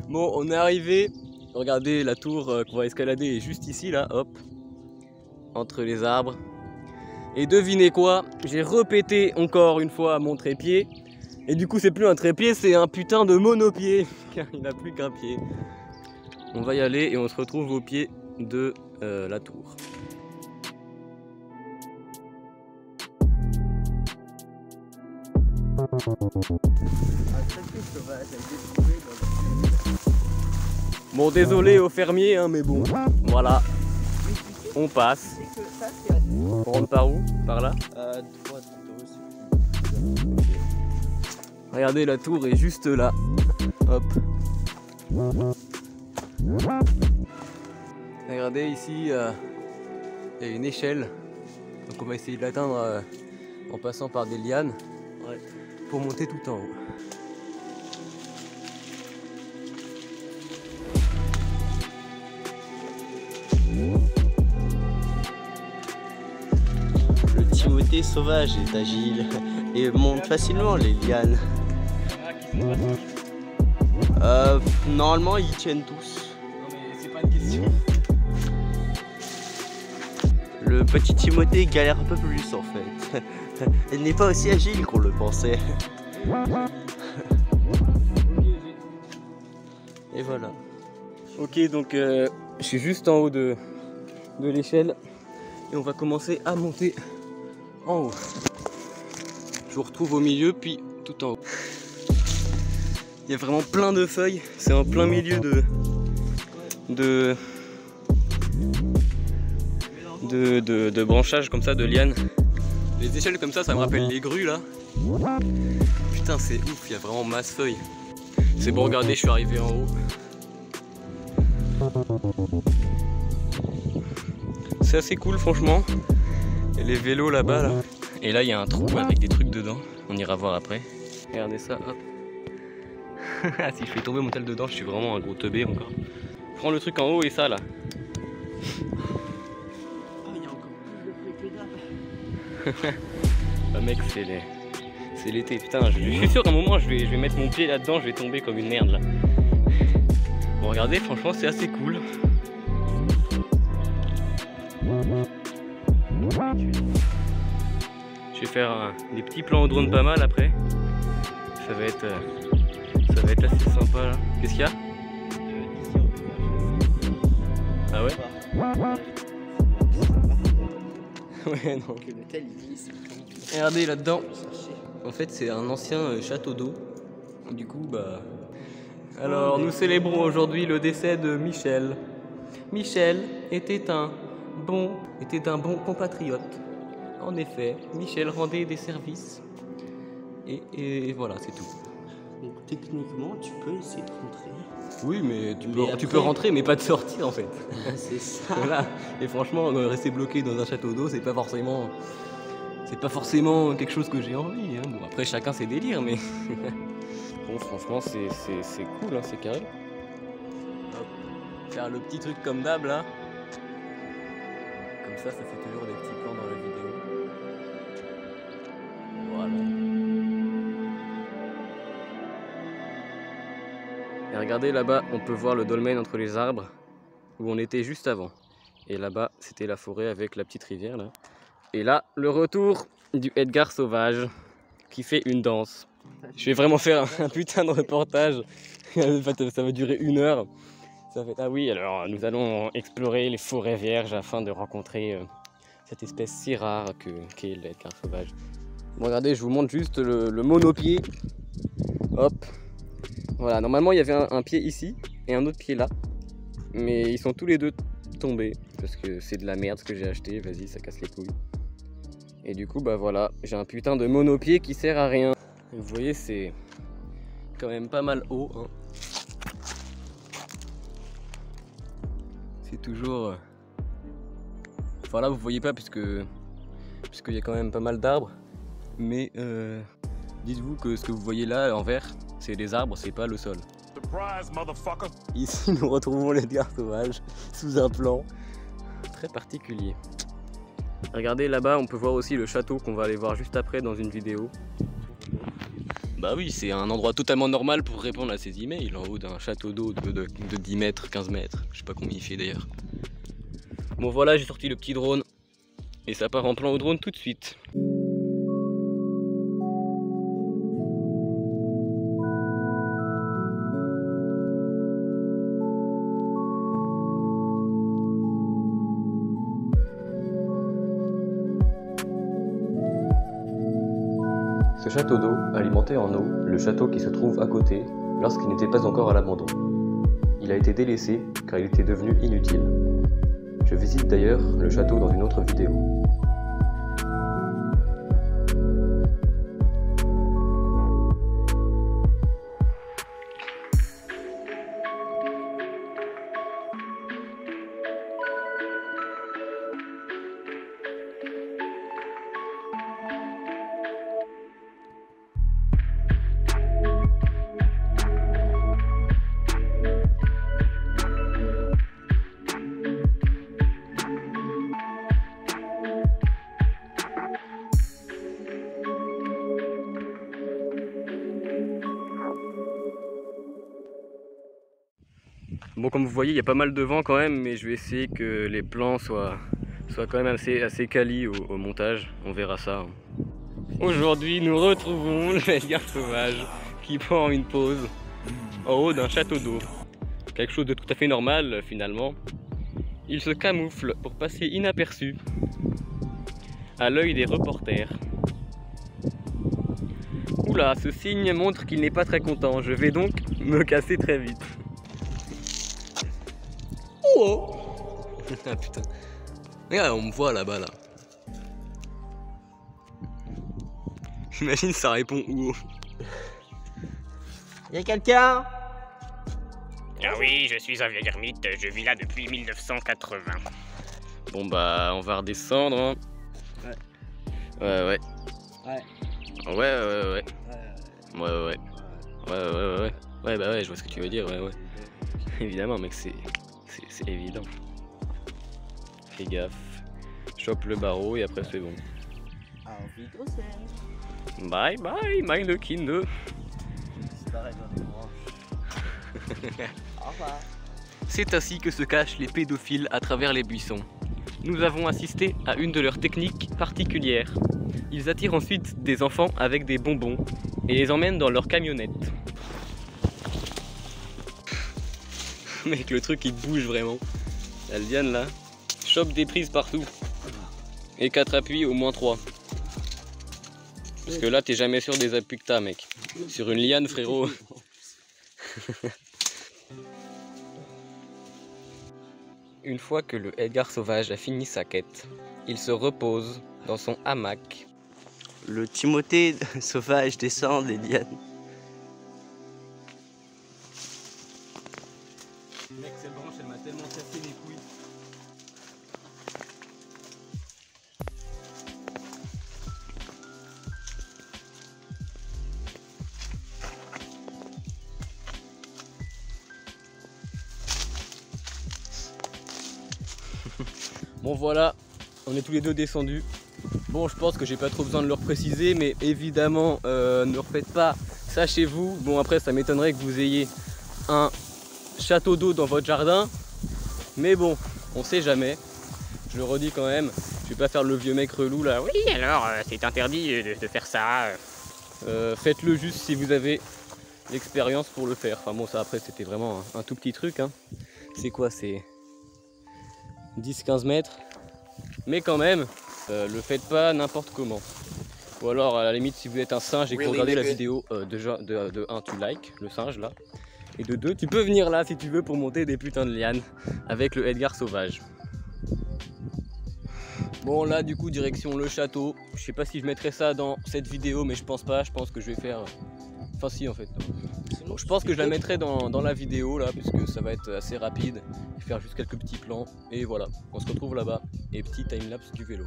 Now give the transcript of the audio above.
Bon, on est arrivé. Regardez, la tour qu'on va escalader est juste ici, là, hop. Entre les arbres. Et devinez quoi? J'ai repété encore une fois mon trépied. Et du coup, c'est plus un trépied, c'est un putain de monopied. Car il n'a plus qu'un pied. On va y aller et on se retrouve au pied de la tour. Bon, désolé aux fermiers, hein, mais bon, voilà, on passe. On rentre par où? Par là? Regardez, la tour est juste là. Hop. Regardez, ici, il y a une échelle. Donc on va essayer de l'atteindre en passant par des lianes pour monter tout en haut. Le Timothée sauvage est agile et monte facilement les lianes. Normalement ils tiennent tous. Non mais c'est pas une question. Le petit Timothée galère un peu plus en fait. Elle n'est pas aussi agile qu'on le pensait. Et voilà. Ok, donc je suis juste en haut de l'échelle et on va commencer à monter en haut. Je vous retrouve au milieu puis tout en haut. Il y a vraiment plein de feuilles, c'est en plein milieu de branchages comme ça, de lianes. Les échelles comme ça me rappelle les grues là. Putain, c'est ouf, il y a vraiment masse feuilles. C'est bon, regardez, je suis arrivé en haut. C'est assez cool franchement. Et les vélos là-bas là. Et là il y a un trou avec des trucs dedans. On ira voir après. Regardez ça, hop. Si je fais tomber mon tel dedans, je suis vraiment un gros teubé encore. Je prends le truc en haut et ça là. Oh, il y a encore plus de fruits que d'arbres. Bah mec, c'est l'été. Putain, je suis sûr qu'à un moment je vais mettre mon pied là-dedans, je vais tomber comme une merde là. Bon regardez, franchement c'est assez cool. Je vais faire des petits plans au drone pas mal après. Ça va être assez sympa là. Qu'est-ce qu'il y a? Ah ouais? Ouais non. Regardez là-dedans. En fait c'est un ancien château d'eau. Du coup bah... Alors nous célébrons aujourd'hui le décès de Michel. Michel était un bon compatriote. En effet, Michel rendait des services. Et voilà, c'est tout. Donc techniquement, tu peux essayer de rentrer. Oui, mais tu après... peux rentrer, mais pas de sortir en fait. C'est ça. Voilà. Et franchement, rester bloqué dans un château d'eau, c'est pas forcément quelque chose que j'ai envie. Hein. Bon, après, chacun ses délires, mais bon, franchement, c'est cool, hein, c'est carré. Hop. Faire le petit truc comme d'hab là. Comme ça fait toujours des petits plans dans la vidéo. Voilà. Et regardez là-bas, on peut voir le dolmen entre les arbres où on était juste avant. Et là-bas, c'était la forêt avec la petite rivière là. Et là, le retour du Edgar sauvage qui fait une danse. Je vais vraiment faire un putain de reportage. Ça va durer 1 heure. Ça fait... Ah oui, alors nous allons explorer les forêts vierges afin de rencontrer cette espèce si rare qu'est l'Edgar sauvage. Bon, regardez, je vous montre juste le monopied. Hop. Voilà, normalement il y avait un pied ici et un autre pied là. Mais ils sont tous les deux tombés parce que c'est de la merde ce que j'ai acheté. Vas-y, ça casse les couilles. Et du coup, bah voilà, j'ai un putain de monopied qui sert à rien. Vous voyez, c'est quand même pas mal haut. Hein. C'est toujours... Enfin là, vous voyez pas puisqu'il y a quand même pas mal d'arbres. Mais dites-vous que ce que vous voyez là en vert, c'est des arbres, c'est pas le sol. Surprise, motherfucker. Ici, nous retrouvons l'Edgar sauvage sous un plan très particulier. Regardez là-bas, on peut voir aussi le château qu'on va aller voir juste après dans une vidéo. Bah oui, c'est un endroit totalement normal pour répondre à ses emails, en haut d'un château d'eau de 10 mètres, 15 mètres, je sais pas combien il fait d'ailleurs. Bon voilà, j'ai sorti le petit drone, et ça part en plan au drone tout de suite. Ce château d'eau alimentait en eau le château qui se trouve à côté lorsqu'il n'était pas encore à l'abandon. Il a été délaissé car il était devenu inutile. Je visite d'ailleurs le château dans une autre vidéo. Bon, comme vous voyez, il y a pas mal de vent quand même, mais je vais essayer que les plans soient quand même assez quali au montage. On verra ça. Aujourd'hui, nous retrouvons le Edgar Sauvage qui prend une pause en haut d'un château d'eau. Quelque chose de tout à fait normal finalement. Il se camoufle pour passer inaperçu à l'œil des reporters. Oula, ce signe montre qu'il n'est pas très content. Je vais donc me casser très vite. Oh ah putain. Regarde, on me voit là-bas là. Imagine ça répond où. Y'a quelqu'un? Ah oui, je suis un vieil ermite, je vis là depuis 1980. Bon bah on va redescendre hein. Ouais. Ouais bah ouais, je vois ce que tu veux dire, ouais. Évidemment mec, c'est évident. Fais gaffe. Chope le barreau et après c'est bon. Bye bye, meine Kinder. C'est ainsi que se cachent les pédophiles à travers les buissons. Nous avons assisté à une de leurs techniques particulières. Ils attirent ensuite des enfants avec des bonbons et les emmènent dans leur camionnette. Mec, le truc il bouge vraiment. La liane là, chope des prises partout. Et 4 appuis au moins 3. Parce que là t'es jamais sûr des appuis que t'as mec. Sur une liane frérot. Une fois que le Edgar Sauvage a fini sa quête, il se repose dans son hamac. Le Timothée Sauvage descend des lianes. Mec, cette branche elle m'a tellement cassé les couilles. Bon voilà, on est tous les deux descendus. Bon, je pense que j'ai pas trop besoin de leur préciser, mais évidemment ne refaites pas ça chez vous. Bon, après ça m'étonnerait que vous ayez un château d'eau dans votre jardin, mais bon, on sait jamais. Je le redis quand même, je vais pas faire le vieux mec relou là. Oui, alors, c'est interdit de faire ça. Faites-le juste si vous avez l'expérience pour le faire. Enfin bon, ça après c'était vraiment un tout petit truc hein. C'est quoi, c'est 10-15 mètres, mais quand même le faites pas n'importe comment. Ou alors à la limite si vous êtes un singe et que vous regardez la vidéo, de 1 tu likes le singe là, et de 2 tu peux venir là si tu veux pour monter des putains de lianes avec le Edgar Sauvage. Bon là du coup direction le château. Je sais pas si je mettrai ça dans cette vidéo, mais je pense pas, je pense que je vais faire... Enfin si en fait. Donc, je pense que je la mettrai dans la vidéo là, puisque ça va être assez rapide. Je vais faire juste quelques petits plans et voilà, on se retrouve là-bas. Et petit timelapse du vélo.